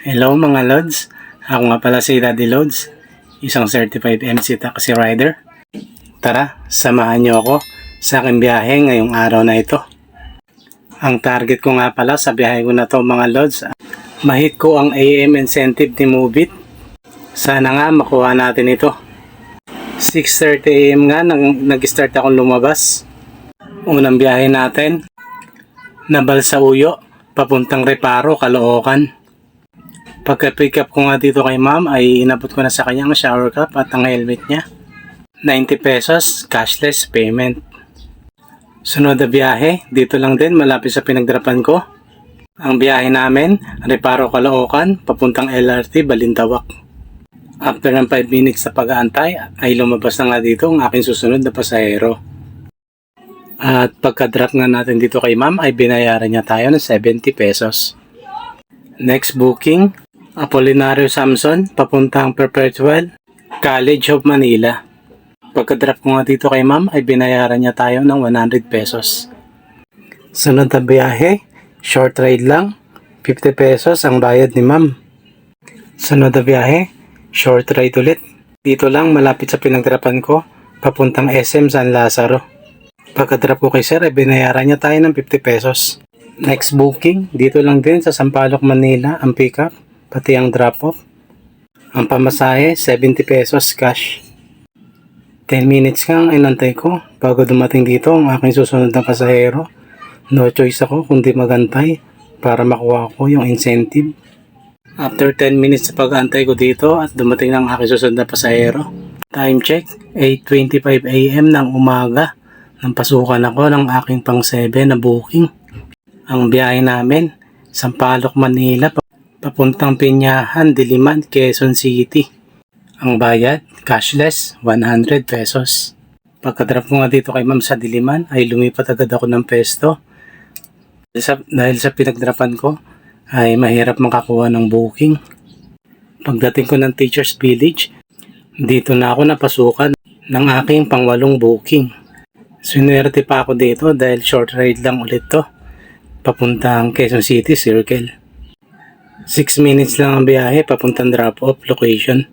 Hello mga Lods, ako nga pala si Daddy Lods, isang certified MC taxi rider. Tara, samahan niyo ako sa aking biyahe ngayong araw na ito. Ang target ko nga pala sa biyahe ko na to mga Lods, mahit ko ang AM incentive ni Moovit. Sana nga makuha natin ito. 6:30 AM nga nag-start akong lumabas. Unang biyahe natin, Nabal sa Uyo, papuntang Reparo, Caloocan. Pagka-pick up ko nga dito kay ma'am ay inabot ko na sa kanya ang shower cap at ang helmet niya. 90 pesos, cashless payment. Sunod na biyahe, dito lang din malapit sa pinagdrapan ko. Ang biyahe namin, Reparo Caloocan, papuntang LRT Balintawak. After ng 5 minutes sa pag-aantay, ay lumabas na nga dito ang aking susunod na pasahero. At pagka-drop nga natin dito kay ma'am ay binayaran niya tayo ng 70 pesos. Next booking, Apolinario Samson, papuntang Perpetual, College of Manila. Pagka-drop ko nga dito kay ma'am ay binayaran niya tayo ng 100 pesos. Sunod na biyahe, short ride lang, 50 pesos ang bayad ni ma'am. Sunod na biyahe, short ride ulit. Dito lang malapit sa pinagdrapan ko, papuntang SM San Lazaro. Pagka-drop ko kay sir ay binayaran niya tayo ng 50 pesos. Next booking, dito lang din sa Sampaloc, Manila ang pick up, pati ang drop off. Ang pamasahe, 70 pesos cash. 10 minutes kang inantay ko bago dumating dito ang aking susunod na pasahero. No choice ako kundi magantay para makuha ko yung incentive. After 10 minutes sa pag-antay ko dito at dumating ng aking susunod na pasahero. Time check, 8:25 AM ng umaga. Nang pasukan ako ng aking pang 7 na booking. Ang biyahe namin, Sampaloc, Manila, papuntang Pinyahan, Diliman, Quezon City. Ang bayad, cashless, 100 pesos. Pagka-drop ko nga dito kay ma'am sa Diliman, ay lumipat agad ako ng pesto. Dahil sa pinagdrapan ko, ay mahirap makakuha ng booking. Pagdating ko ng Teachers Village, dito na ako napasukan ng aking pang-8 booking. Swinerte pa ako dito dahil short ride lang ulit to. Papuntang Quezon City Circle. 6 minutes lang ang biyahe papuntang drop-off location.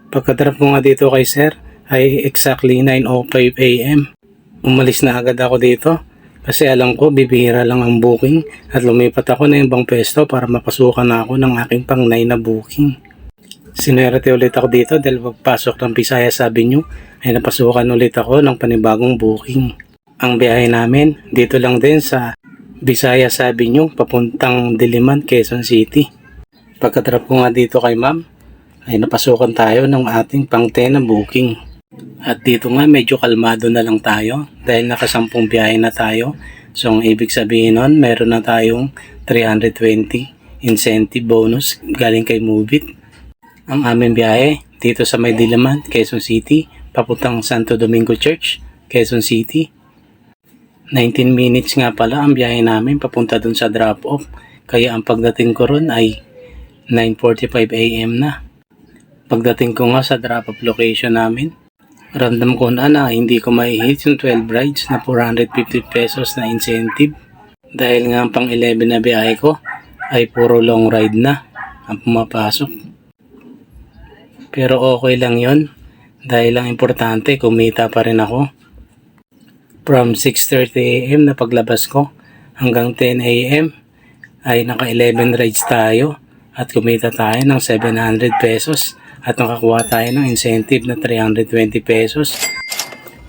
Pagka-drop ko nga dito kay sir ay exactly 9:05 AM. Umalis na agad ako dito kasi alam ko bibihira lang ang booking at lumipat ako ng ibang pwesto para mapasukan na ako ng aking pang 9 na booking. Sinuwerte ulit ako dito dahil pagpasok ng Visayas Avenue ay napasukan ulit ako ng panibagong booking. Ang biyahe namin dito lang din sa Visayas Avenue papuntang Diliman, Quezon City. Pagka-drop ko nga dito kay ma'am ay napasukan tayo ng ating pang 10 na booking. At dito nga medyo kalmado na lang tayo dahil nakasampung biyahe na tayo. So ang ibig sabihin nun meron na tayong 320 incentive bonus galing kay Moovit. Ang aming biyahe dito sa May Diliman, Quezon City papuntang Santo Domingo Church, Quezon City. 19 minutes nga pala ang biyahe namin papunta dun sa drop-off. Kaya ang pagdating ko ron ay 9:45 AM na. Pagdating ko nga sa drop-off location namin, ramdam ko na hindi ko mai-hit yung 12 rides na 450 pesos na incentive. Dahil nga pang 11 na biyahe ko ay puro long ride na ang pumapasok. Pero okay lang yon dahil ang importante kumita pa rin ako. From 6:30 AM na paglabas ko hanggang 10 AM ay naka 11 rides tayo at kumita tayo ng 700 pesos at nakakuha tayo ng incentive na 320 pesos.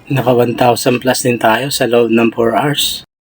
Naka 1,000 plus din tayo sa loob ng 4 hours.